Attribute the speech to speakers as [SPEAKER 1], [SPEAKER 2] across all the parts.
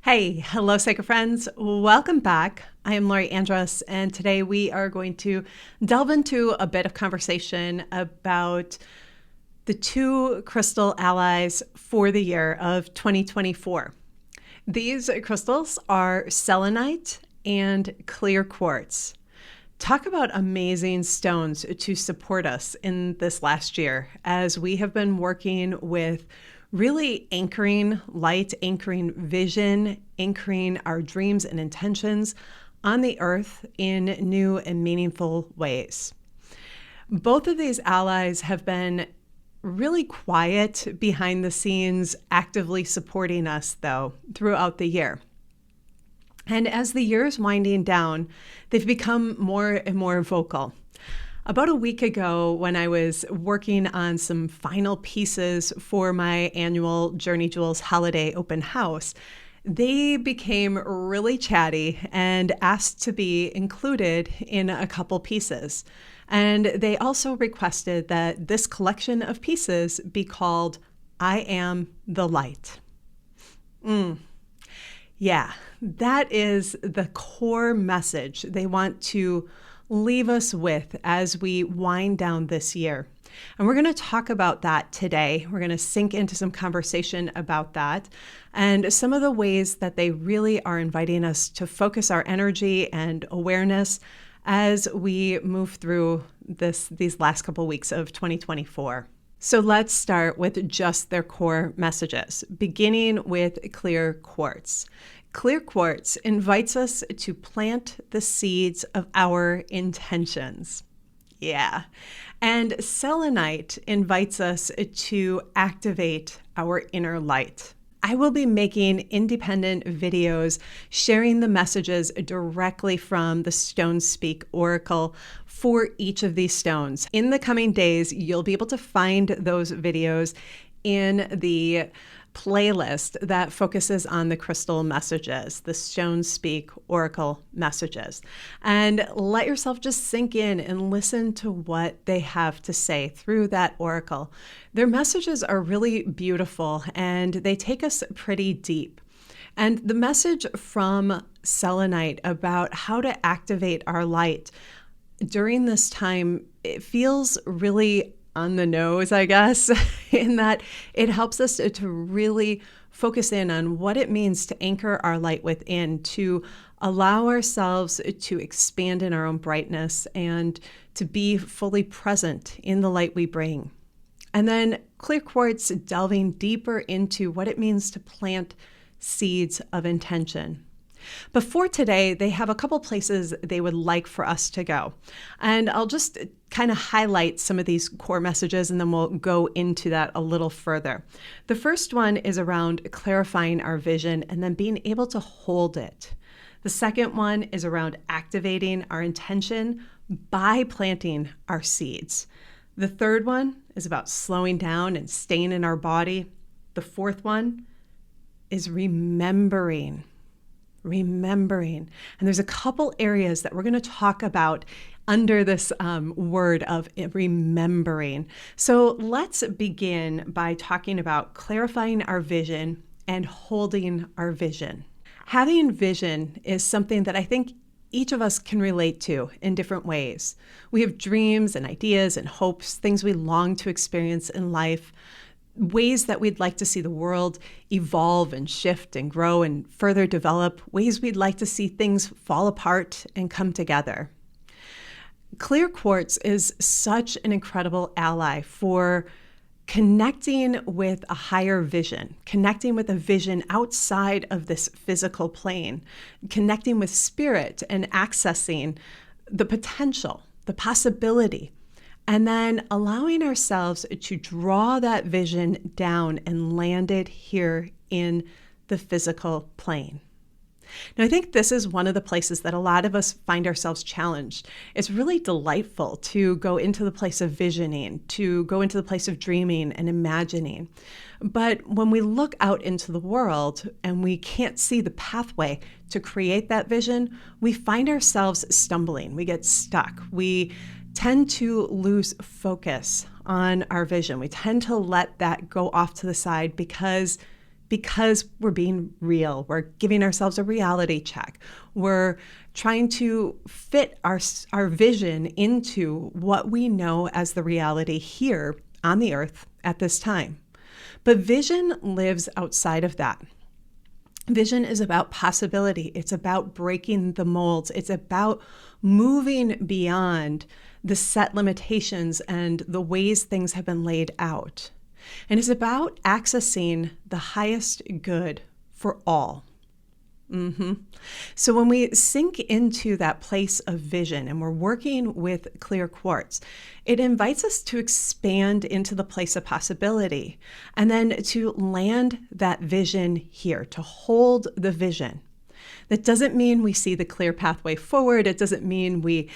[SPEAKER 1] Hey, hello, Sacred Friends. Welcome back. I am Lori Andrus, and today we are going to delve into a bit of conversation about the two crystal allies for the year of 2024. These crystals are selenite and clear quartz. Talk about amazing stones to support us in this last year as we have been working with really anchoring light, anchoring vision, anchoring our dreams and intentions on the earth in new and meaningful ways. Both of these allies have been really quiet behind the scenes, actively supporting us, though, throughout the year. And as the year is winding down, they've become more and more vocal. About a week ago, when I was working on some final pieces for my annual Journey Jewels holiday open house, they became really chatty and asked to be included in a couple pieces. And they also requested that this collection of pieces be called I Am the Light. Yeah, that is the core message they want to leave us with as we wind down this year. And we're going to talk about that today. We're going to sink into some conversation about that and some of the ways that they really are inviting us to focus our energy and awareness as we move through these last couple weeks of 2024. So let's start with just their core messages, beginning with clear quartz. Clear quartz invites us to plant the seeds of our intentions. Yeah. And selenite invites us to activate our inner light. I will be making independent videos sharing the messages directly from the Stone Speak Oracle for each of these stones. In the coming days, you'll be able to find those videos in the playlist that focuses on the crystal messages, the Stone Speak Oracle messages. And let yourself just sink in and listen to what they have to say through that oracle. Their messages are really beautiful and they take us pretty deep. And the message from selenite about how to activate our light during this time, it feels really on the nose, I guess, in that it helps us to really focus in on what it means to anchor our light within, to allow ourselves to expand in our own brightness and to be fully present in the light we bring. And then clear quartz delving deeper into what it means to plant seeds of intention. Before today, they have a couple places they would like for us to go. And I'll just kind of highlight some of these core messages and then we'll go into that a little further. The first one is around clarifying our vision and then being able to hold it. The second one is around activating our intention by planting our seeds. The third one is about slowing down and staying in our body. The fourth one is remembering. And there's a couple areas that we're going to talk about under this word of remembering. So let's begin by talking about clarifying our vision and holding our vision. Having vision is something that I think each of us can relate to in different ways. We have dreams and ideas and hopes, things we long to experience in life, ways that we'd like to see the world evolve and shift and grow and further develop, ways we'd like to see things fall apart and come together. Clear quartz is such an incredible ally for connecting with a higher vision, connecting with a vision outside of this physical plane, connecting with spirit and accessing the potential, the possibility, and then allowing ourselves to draw that vision down and land it here in the physical plane. Now, I think this is one of the places that a lot of us find ourselves challenged. It's really delightful to go into the place of visioning, to go into the place of dreaming and imagining. But when we look out into the world and we can't see the pathway to create that vision, we find ourselves stumbling. We get stuck. We tend to lose focus on our vision. We tend to let that go off to the side because because we're being real. We're giving ourselves a reality check. We're trying to fit our vision into what we know as the reality here on the earth at this time. But vision lives outside of that. Vision is about possibility. It's about breaking the molds. It's about moving beyond the set limitations and the ways things have been laid out. And it's about accessing the highest good for all. So when we sink into that place of vision and we're working with clear quartz, it invites us to expand into the place of possibility and then to land that vision here, to hold the vision. That doesn't mean we see the clear pathway forward. It doesn't mean we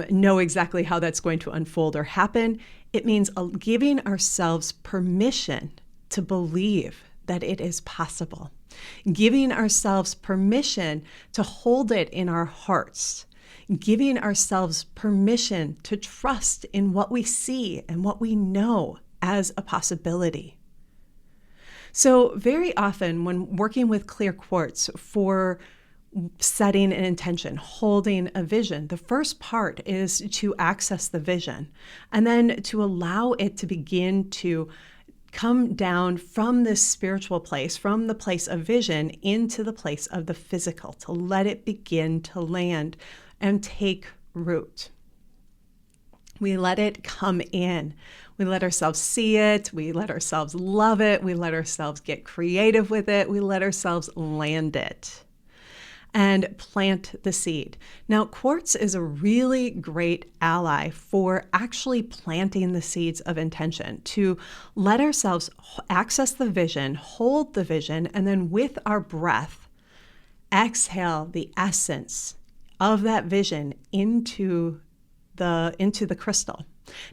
[SPEAKER 1] know exactly how that's going to unfold or happen. It means giving ourselves permission to believe that it is possible. Giving ourselves permission to hold it in our hearts. Giving ourselves permission to trust in what we see and what we know as a possibility. So very often when working with clear quartz for setting an intention, holding a vision, the first part is to access the vision and then to allow it to begin to come down from this spiritual place, from the place of vision into the place of the physical, to let it begin to land and take root. We let it come in. We let ourselves see it. We let ourselves love it. We let ourselves get creative with it. We let ourselves land it and plant the seed. Now, quartz is a really great ally for actually planting the seeds of intention, to let ourselves access the vision, hold the vision, and then with our breath, exhale the essence of that vision into the crystal.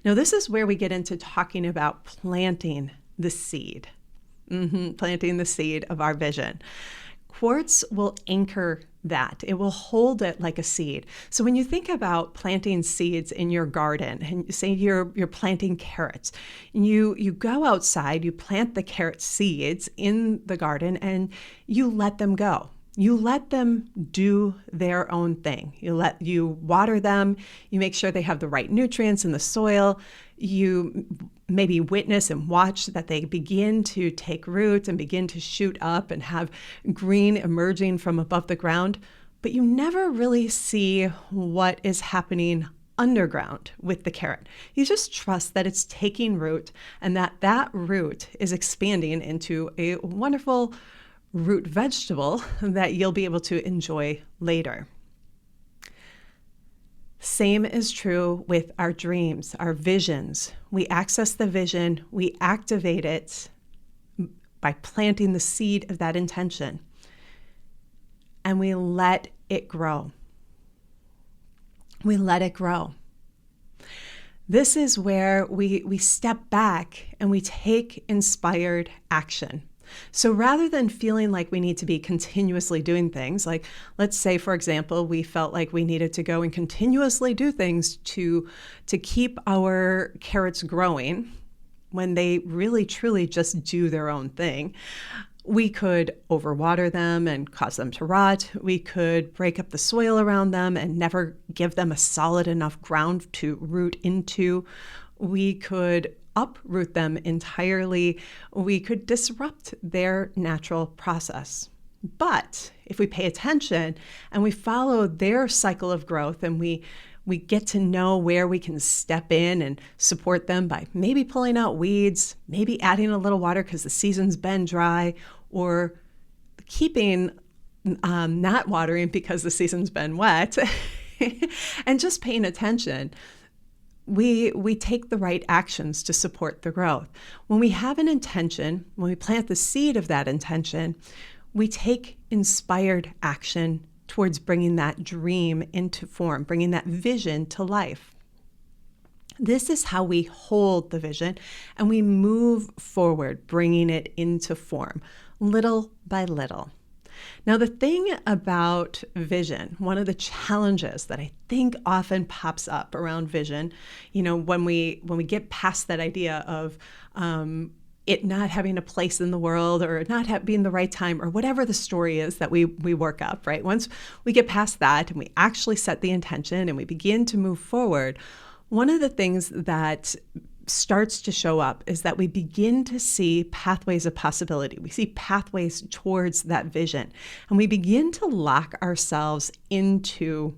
[SPEAKER 1] Now, this is where we get into talking about planting the seed, planting the seed of our vision. Quartz will anchor that. It will hold it like a seed. So when you think about planting seeds in your garden, and say you're planting carrots, and you go outside, you plant the carrot seeds in the garden, and you let them go. You let them do their own thing. You water them. You make sure they have the right nutrients in the soil. You maybe witness and watch that they begin to take root and begin to shoot up and have green emerging from above the ground. But you never really see what is happening underground with the carrot. You just trust that it's taking root and that root is expanding into a wonderful root vegetable that you'll be able to enjoy later. Same is true with our dreams, our visions. We access the vision, we activate it by planting the seed of that intention, and we let it grow. We let it grow. This is where we step back and we take inspired action. So rather than feeling like we need to be continuously doing things, like let's say, for example, we felt like we needed to go and continuously do things to keep our carrots growing when they really truly just do their own thing. We could overwater them and cause them to rot. We could break up the soil around them and never give them a solid enough ground to root into. We could uproot them entirely. We could disrupt their natural process. But if we pay attention and we follow their cycle of growth and we get to know where we can step in and support them by maybe pulling out weeds, maybe adding a little water because the season's been dry, or keeping not watering because the season's been wet, and just paying attention, we take the right actions to support the growth. When we have an intention, when we plant the seed of that intention, we take inspired action towards bringing that dream into form, bringing that vision to life. This is how we hold the vision and we move forward, bringing it into form, little by little. Now, the thing about vision, one of the challenges that I think often pops up around vision, when we get past that idea of it not having a place in the world or not being the right time or whatever the story is that we work up, right? Once we get past that and we actually set the intention and we begin to move forward, one of the things that starts to show up is that we begin to see pathways of possibility. We see pathways towards that vision, and we begin to lock ourselves into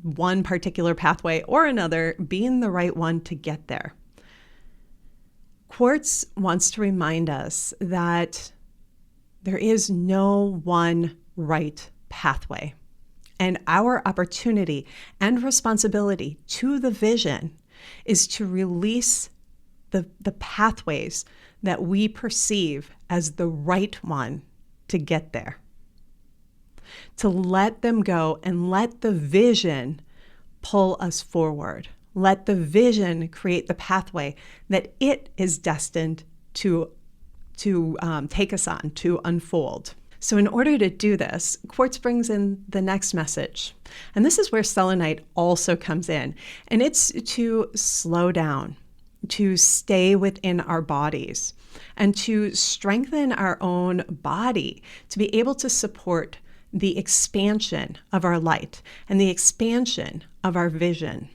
[SPEAKER 1] one particular pathway or another being the right one to get there. Quartz wants to remind us that there is no one right pathway, and our opportunity and responsibility to the vision is to release the pathways that we perceive as the right one to get there. To let them go and let the vision pull us forward. Let the vision create the pathway that it is destined to take us on, to unfold. So in order to do this, Quartz brings in the next message. And this is where selenite also comes in. And it's to slow down, to stay within our bodies, and to strengthen our own body to be able to support the expansion of our light and the expansion of our vision.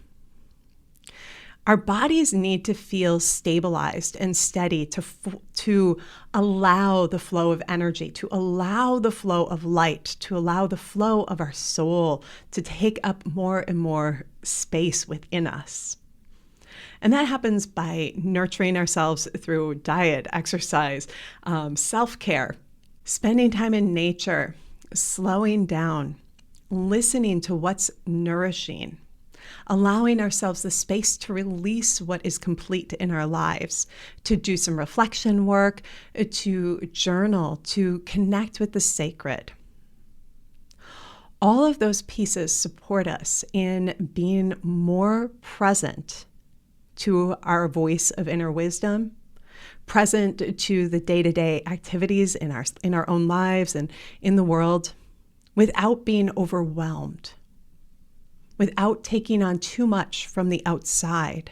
[SPEAKER 1] Our bodies need to feel stabilized and steady to allow the flow of energy, to allow the flow of light, to allow the flow of our soul to take up more and more space within us. And that happens by nurturing ourselves through diet, exercise, self-care, spending time in nature, slowing down, listening to what's nourishing, allowing ourselves the space to release what is complete in our lives, to do some reflection work, to journal, to connect with the sacred. All of those pieces support us in being more present to our voice of inner wisdom, present to the day-to-day activities in our own lives and in the world, without being overwhelmed, without taking on too much from the outside.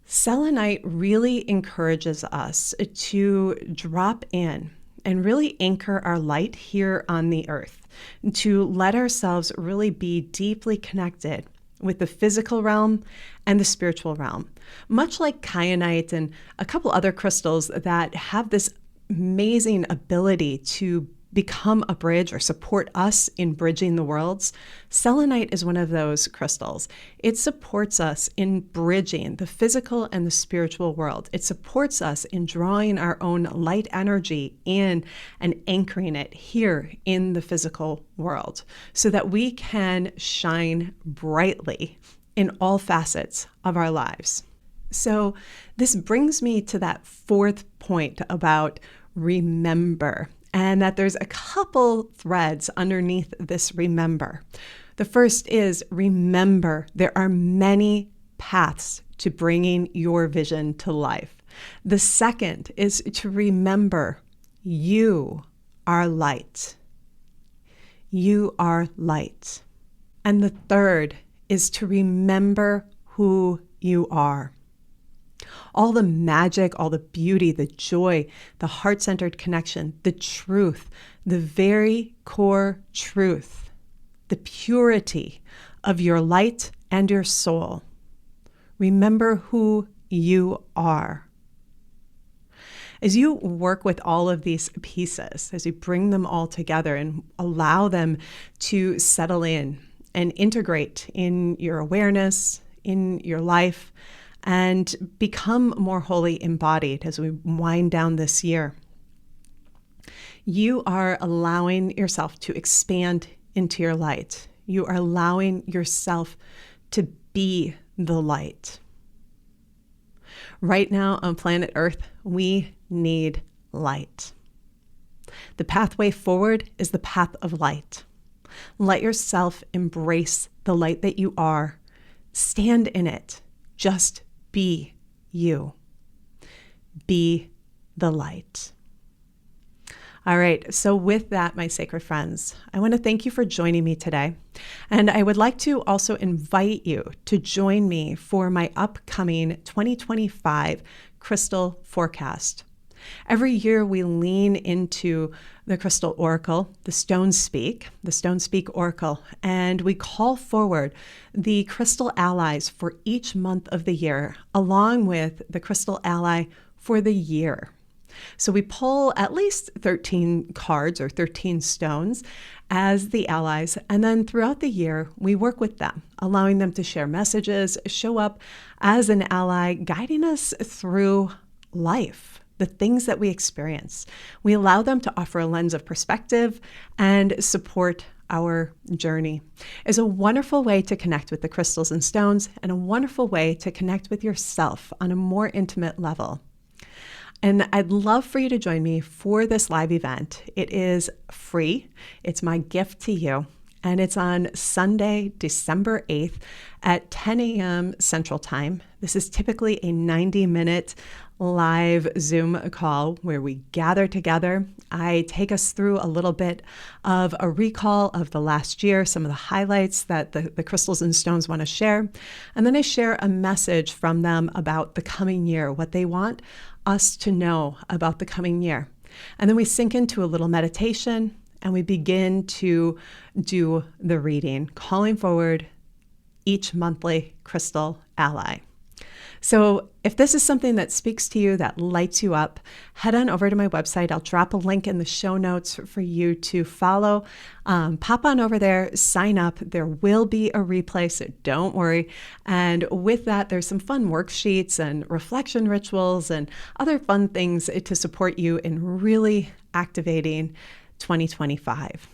[SPEAKER 1] Selenite really encourages us to drop in and really anchor our light here on the earth, to let ourselves really be deeply connected with the physical realm and the spiritual realm, much like kyanite and a couple other crystals that have this amazing ability to become a bridge or support us in bridging the worlds. Selenite is one of those crystals. It supports us in bridging the physical and the spiritual world. It supports us in drawing our own light energy in and anchoring it here in the physical world so that we can shine brightly in all facets of our lives. So this brings me to that fourth point about remember, and that there's a couple threads underneath this remember. The first is remember there are many paths to bringing your vision to life. The second is to remember you are light. You are light. And the third is to remember who you are. All the magic, all the beauty, the joy, the heart-centered connection, the truth, the very core truth, the purity of your light and your soul. Remember who you are. As you work with all of these pieces, as you bring them all together and allow them to settle in and integrate in your awareness, in your life, and become more wholly embodied as we wind down this year, you are allowing yourself to expand into your light. You are allowing yourself to be the light. Right now on planet Earth, we need light. The pathway forward is the path of light. Let yourself embrace the light that you are. Stand in it. Just be you. Be the light. All right, so with that, my sacred friends, I want to thank you for joining me today. And I would like to also invite you to join me for my upcoming 2025 crystal forecast. Every year we lean into the crystal oracle, the Stones Speak oracle, and we call forward the crystal allies for each month of the year, along with the crystal ally for the year. So we pull at least 13 cards or 13 stones as the allies, and then throughout the year, we work with them, allowing them to share messages, show up as an ally, guiding us through life, the things that we experience. We allow them to offer a lens of perspective and support our journey. It's a wonderful way to connect with the crystals and stones, and a wonderful way to connect with yourself on a more intimate level. And I'd love for you to join me for this live event. It is free. It's my gift to you. And it's on Sunday, December 8th at 10 a.m. Central Time. This is typically a 90-minute live Zoom call where we gather together. I take us through a little bit of a recall of the last year, some of the highlights that the crystals and stones want to share. And then I share a message from them about the coming year, what they want us to know about the coming year. And then we sink into a little meditation and we begin to do the reading, calling forward each monthly crystal ally. So if this is something that speaks to you, that lights you up, head on over to my website. I'll drop a link in the show notes for you to follow. Pop on over there, sign up. There will be a replay, so don't worry. And with that, there's some fun worksheets and reflection rituals and other fun things to support you in really activating 2025.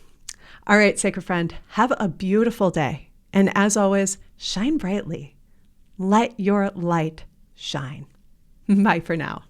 [SPEAKER 1] All right, sacred friend, have a beautiful day. And as always, shine brightly. Let your light shine. Bye for now.